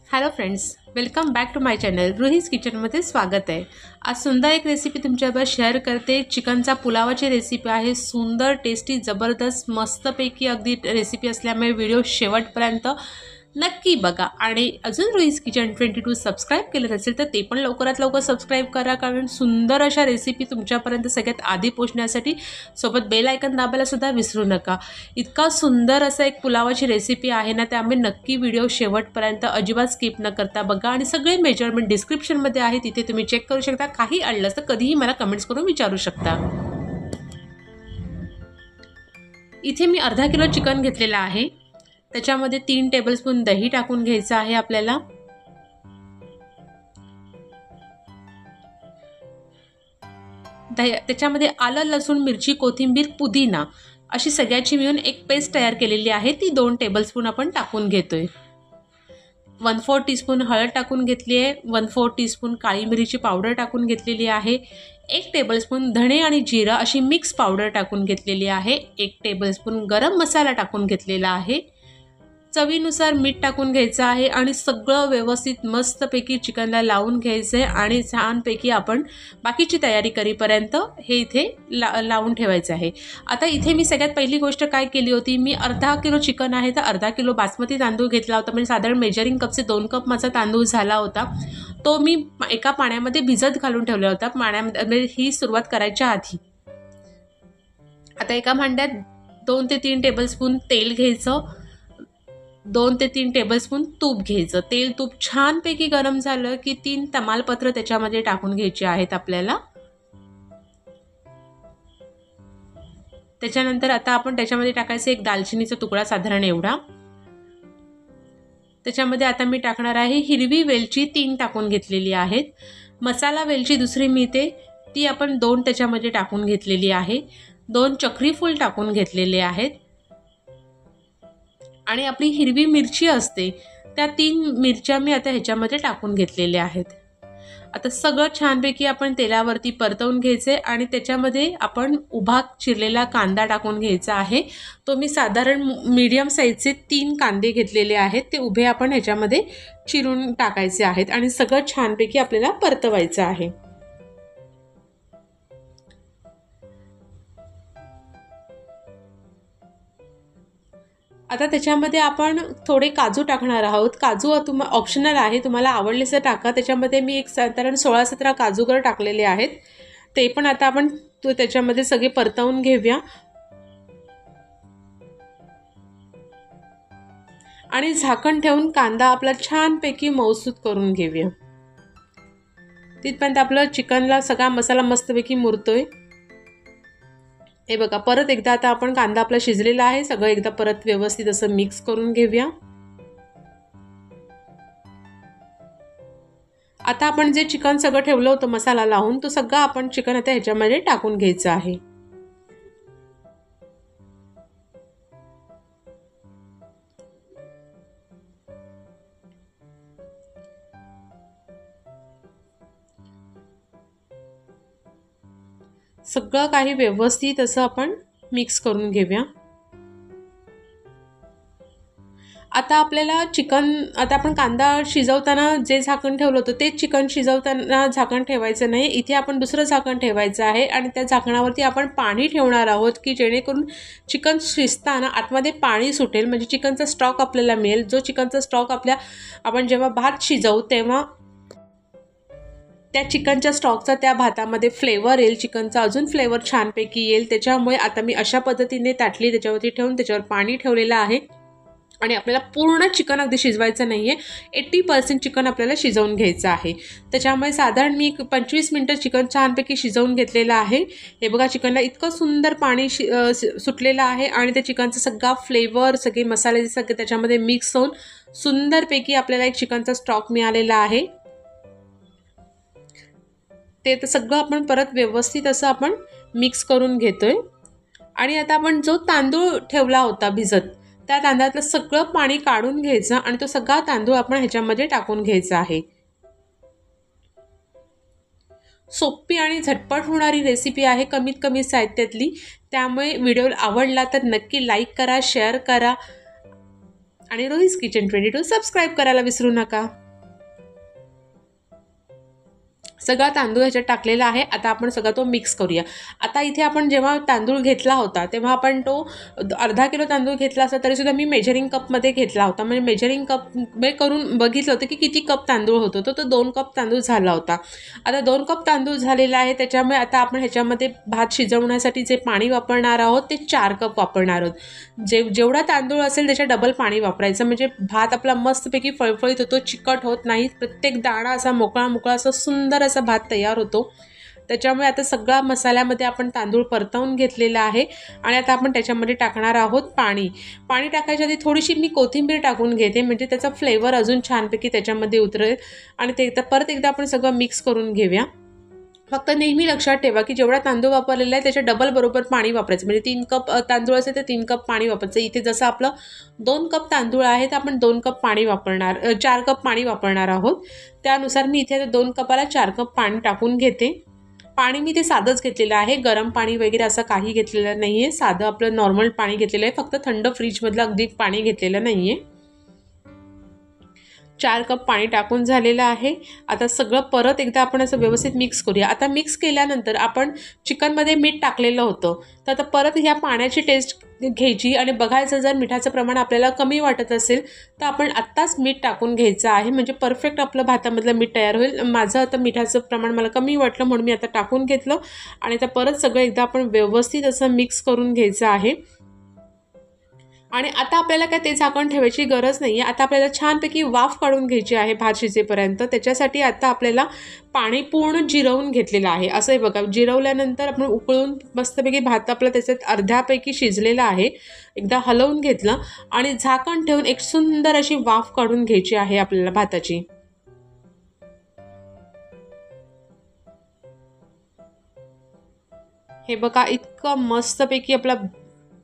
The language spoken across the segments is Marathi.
Hello friends, welcome back to my channel. Ruhi's किचनमध्ये स्वागत आहे. आज सुंदर एक रेसिपी तुमच्याबरोबर शेअर करते. चिकनचा पुलावाची रेसिपी आहे. सुंदर, टेस्टी, जबरदस्त, मस्तपैकी अगदी रेसिपी असल्यामुळे व्हिडिओ शेवटपर्यंत नक्की बघा. आणि अजून रुहीज किचन 22 सबस्क्राईब केलं नसेल तर ते पण लवकरात लवकर सबस्क्राईब करा, कारण सुंदर अशा रेसिपी तुमच्यापर्यंत सगळ्यात आधी पोहोचण्यासाठी सोबत बेल आयकन दाबायला सुद्धा विसरू नका. इतका सुंदर असा एक पुलावाची रेसिपी आहे ना, त्यामुळे नक्की व्हिडिओ शेवटपर्यंत अजिबात स्किप न करता बघा. आणि सगळे मेजरमेंट डिस्क्रिप्शनमध्ये आहे, तिथे तुम्ही चेक करू शकता. काही अडलं तर कधीही मला कमेंट्स करून विचारू शकता. इथे मी अर्धा किलो चिकन घेतलेलं आहे. त्याच्यामध्ये 3 टेबलस्पून दही टाकून घ्यायचं आहे आपल्याला. त्याच्यामध्ये आलं, लसूण, मिरची, कोथिंबीर, पुदिना अशी सगळ्याची मिळून एक पेस्ट तयार केलेली आहे. ती 2 टेबलस्पून आपण टाकून घेतोय. 1/4 टीस्पून हळद टाकून घेतली आहे. 1/4 टीस्पून काळी मिरीची पावडर टाकून घेतलेली आहे. 1 टेबलस्पून धणे आणि जिरा अशी मिक्स पावडर टाकून घेतलेली आहे. 1 टेबलस्पून गरम मसाला टाकून घेतलेला आहे. चवीनुसार मीठ टाकून घ्यायचं आहे आणि सगळं व्यवस्थित मस्तपैकी चिकनला लावून घ्यायचं आहे. आणि छानपैकी आपण बाकीची तयारी करीपर्यंत हे इथे लावून ठेवायचं आहे. आता इथे मी सगळ्यात पहिली गोष्ट काय केली होती, मी अर्धा किलो चिकन आहे तर अर्धा किलो बासमती तांदूळ घेतला होता. म्हणजे साधारण मेजरिंग कपचे 2 कप माझा तांदूळ झाला होता. तो मी एका पाण्यामध्ये भिजत घालून ठेवला होता, पाण्यामध्ये ही सुरुवात करायच्या आधी. आता एका भांड्यात 2 ते 3 टेबलस्पून तेल घ्यायचं. 2 ते 3 टेबलस्पून तूप घ्यायचं. तेल तूप छानपैकी गरम झालं की 3 तमालपत्र त्याच्यामध्ये टाकून घ्यायचे आहेत आपल्याला. त्याच्यानंतर आता आपण त्याच्यामध्ये टाकायचं एक दालचिनीचा तुकडा साधारण एवढा. त्याच्यामध्ये आता मी टाकणार आहे हिरवी वेलची 3 टाकून घेतलेली आहेत. मसाला वेलची दुसरी मिळते ती आपण 2 त्याच्यामध्ये टाकून घेतलेली आहे. 2 चक्री फूल टाकून घेतलेले आहेत. आणि आपली हिरवी मिरची असते त्या 3 मिरच्या मी आता ह्याच्यामध्ये टाकून घेतलेल्या आहेत. आता सगळं छानपैकी आपण तेलावरती परतवून घ्यायचे आणि त्याच्यामध्ये आपण उभा चिरलेला कांदा टाकून घ्यायचा आहे. तो मी साधारण मीडियम साईजचे 3 कांदे घेतलेले आहेत. ते उभे आपण ह्याच्यामध्ये चिरून टाकायचे आहेत आणि सगळं छानपैकी आपल्याला परतवायचं आहे. आता त्याच्यामध्ये आपण थोडे काजू टाकणार आहोत. काजू ऑप्शनल आहे, तुम्हाला आवडलेच टाका. त्याच्यामध्ये मी एक साधारण 16-17 काजूगर टाकलेले आहेत. ते पण आता आपण त्याच्यामध्ये सगळे परतवून घेऊया आणि झाकण ठेवून कांदा आपला छानपैकी मऊसूत करून घेऊया. तिथपर्यंत आपलं चिकनला सगळा मसाला मस्तपैकी मुरतोय. हे बघा, परत एकदा आता आपण कांदा आपला शिजलेला आहे, सगळं एकदा परत व्यवस्थित असं मिक्स करून घेऊया. आता आपण जे चिकन सगळं ठेवलं होतं मसाला लावून, तो सगळं आपण चिकन आता ह्याच्यामध्ये टाकून घ्यायचं आहे. सगळं काही व्यवस्थित असं आपण मिक्स करून घेऊया. आता आपल्याला आता आपण कांदा शिजवताना जे झाकण ठेवलं होतं तेच चिकन शिजवताना झाकण ठेवायचं नाही. इथे आपण दुसरं झाकण ठेवायचं आहे आणि त्या झाकणावरती आपण पाणी ठेवणार आहोत की जेणेकरून चिकन शिजताना आतमध्ये पाणी सुटेल, म्हणजे चिकनचा स्टॉक आपल्याला मिळेल. जो चिकनचा स्टॉक आपण जेव्हा भात शिजवू तेव्हा त्या चिकनच्या स्टॉकचा त्या भातामध्ये फ्लेवर येईल, चिकनचा अजून फ्लेवर छानपैकी येईल. त्याच्यामुळे आता मी अशा पद्धतीने ताटली त्याच्यावरती ठेवून त्याच्यावर पाणी ठेवलेलं आहे. आणि आपल्याला पूर्ण चिकन अगदी शिजवायचं नाही आहे, 80% चिकन आपल्याला शिजवून घ्यायचं आहे. त्याच्यामुळे साधारण मी 25 मिनटं चिकन छानपैकी शिजवून घेतलेलं आहे. हे बघा, चिकनला इतकं सुंदर पाणी सुटलेलं आहे आणि त्या चिकनचा सगळा फ्लेवर, सगळे मसाले सगळे त्याच्यामध्ये मिक्स होऊन सुंदरपैकी आपल्याला एक चिकनचा स्टॉक मिळालेला आहे. ते तर सगळं आपण परत व्यवस्थित असं आपण मिक्स करून घेतोय. आणि आता आपण जो तांदूळ ठेवला होता भिजत, त्या तांदळातलं सगळं पाणी काढून घ्यायचं आणि तो सगळा तांदूळ आपण ह्याच्यामध्ये टाकून घ्यायचा आहे. सोपी आणि झटपट होणारी रेसिपी आहे, कमीत कमी साहित्यातली. त्यामुळे व्हिडिओ आवडला तर नक्की लाईक करा, शेअर करा आणि रोहीज किचन 22 सबस्क्राईब करायला विसरू नका. सगळा तांदूळ ह्याच्यात टाकलेला आहे. आता आपण सगळा तो मिक्स करूया. आता इथे आपण जेव्हा तांदूळ घेतला होता तेव्हा आपण तो अर्धा किलो तांदूळ घेतला असता तरीसुद्धा मी मेजरिंग कपमध्ये घेतला होता. म्हणजे मेजरिंग कप करून बघितलं होतं की किती कप तांदूळ होतो. तो 2 कप तांदूळ झाला होता. आता 2 कप तांदूळ झालेला आहे. त्याच्यामुळे आता आपण ह्याच्यामध्ये भात शिजवण्यासाठी जे पाणी वापरणार आहोत ते 4 कप वापरणार आहोत. जेवढा तांदूळ असेल त्याच्या डबल पाणी वापरायचं. म्हणजे भात आपला मस्तपैकी फळफळीत होतो, चिकट होत नाही. प्रत्येक दाणा असा मोकळा मोकळा असा सुंदर असा भात तयार होतो. त्याच्यामुळे आता सगळा मसाल्यामध्ये आपण तांदूळ परतवून घेतलेला आहे आणि आता आपण त्याच्यामध्ये टाकणार आहोत पाणी. पाणी टाकायच्या आधी थोडीशी मी कोथिंबीर टाकून घेते, म्हणजे त्याचा फ्लेवर अजून छानपैकी त्याच्यामध्ये उतरेल. आणि ते परत एकदा आपण सगळं मिक्स करून घेऊया. फक्त नेहमी लक्षात ठेवा की जेवढा तांदूळ वापरलेला आहे त्याच्या डबल बरोबर पाणी वापरायचं. म्हणजे 3 कप तांदूळ असेल तर 3 कप पाणी वापरायचं. इथे जसं आपलं 2 कप तांदूळ आहे तर आपण 2 कप पाणी वापरणार, 4 कप पाणी वापरणार आहोत. त्यानुसार मी इथे 2 कपाला 4 कप पाणी टाकून घेते. पाणी मी ते साधंच घेतलेलं आहे, गरम पाणी वगैरे असं काही घेतलेलं नाही आहे. साधं आपलं नॉर्मल पाणी घेतलेलं आहे, फक्त थंड फ्रीजमधलं अगदी पाणी घेतलेलं नाही आहे. 4 कप पाणी टाकून झालेलं आहे. आता सगळं परत एकदा आपण असं व्यवस्थित मिक्स करूया. आता मिक्स केल्यानंतर आपण चिकनमध्ये मीठ टाकलेलं होतं, तर आता परत ह्या पाण्याची टेस्ट घ्यायची आणि बघायचं जर मिठाचं प्रमाण आपल्याला कमी वाटत असेल तर आपण आत्ताच मीठ टाकून घ्यायचं आहे. म्हणजे परफेक्ट आपलं भातामधलं मीठ तयार होईल. माझं आता मिठाचं प्रमाण मला कमी वाटलं म्हणून मी आता टाकून घेतलं आणि आता परत सगळं एकदा आपण व्यवस्थित असं मिक्स करून घ्यायचं आहे. आणि आता आपल्याला काय ते झाकण ठेवायची गरज नाही आहे. आता आपल्याला छानपैकी वाफ काढून घ्यायची आहे भात शिजेपर्यंत. त्याच्यासाठी आता आपल्याला पाणी पूर्ण जिरवून घेतलेलं आहे. असं आहे बघा, जिरवल्यानंतर आपण उकळून मस्तपैकी भात आपला त्याच्यात अर्ध्यापैकी शिजलेला आहे. एकदा हलवून घेतलं आणि झाकण ठेवून एक सुंदर अशी वाफ काढून घ्यायची आहे आपल्याला भाताची. हे बघा, इतकं मस्तपैकी आपला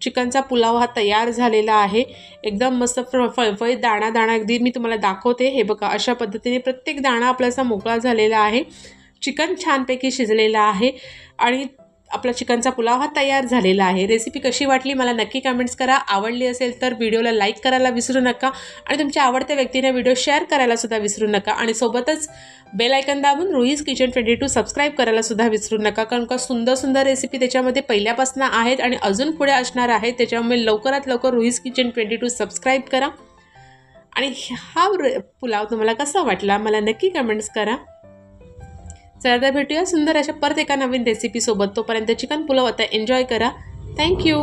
चिकनचा पुलाव हा तयार झालेला आहे. एकदम मस्त फळफळीत दाणा दाणा अगदी मी तुम्हाला दाखवते. हे बघा, अशा पद्धतीने प्रत्येक दाणा आपल्याचा मोकळा झालेला आहे. चिकन छानपैकी शिजलेला आहे आणि आपला चिकनचा पुलाव हा तयार झालेला आहे. रेसिपी कशी वाटली मला नक्की कमेंट्स करा. आवडली असेल तर व्हिडिओला लाईक करायला विसरू नका आणि तुमच्या आवडत्या व्यक्तीने व्हिडिओ शेअर करायला सुद्धा विसरू नका. आणि सोबतच बेल आयकन दाबून रोहीज किचन 22 सबस्क्राईब करायला सुद्धा विसरू नका. कारण का सुंदर सुंदर रेसिपी त्याच्यामध्ये पहिल्यापासून आहेत आणि अजून पुढे असणार आहेत. त्याच्यामुळे लवकरात लवकर रोहीज किचन 22 सबस्क्राईब करा. आणि हा पुलाव तुम्हाला कसा वाटला मला नक्की कमेंट्स करा. चला तर भेटूया सुंदर अशा परत एका नवीन रेसिपीसोबत. तोपर्यंत चिकन पुलाव आता एन्जॉय करा. थँक्यू.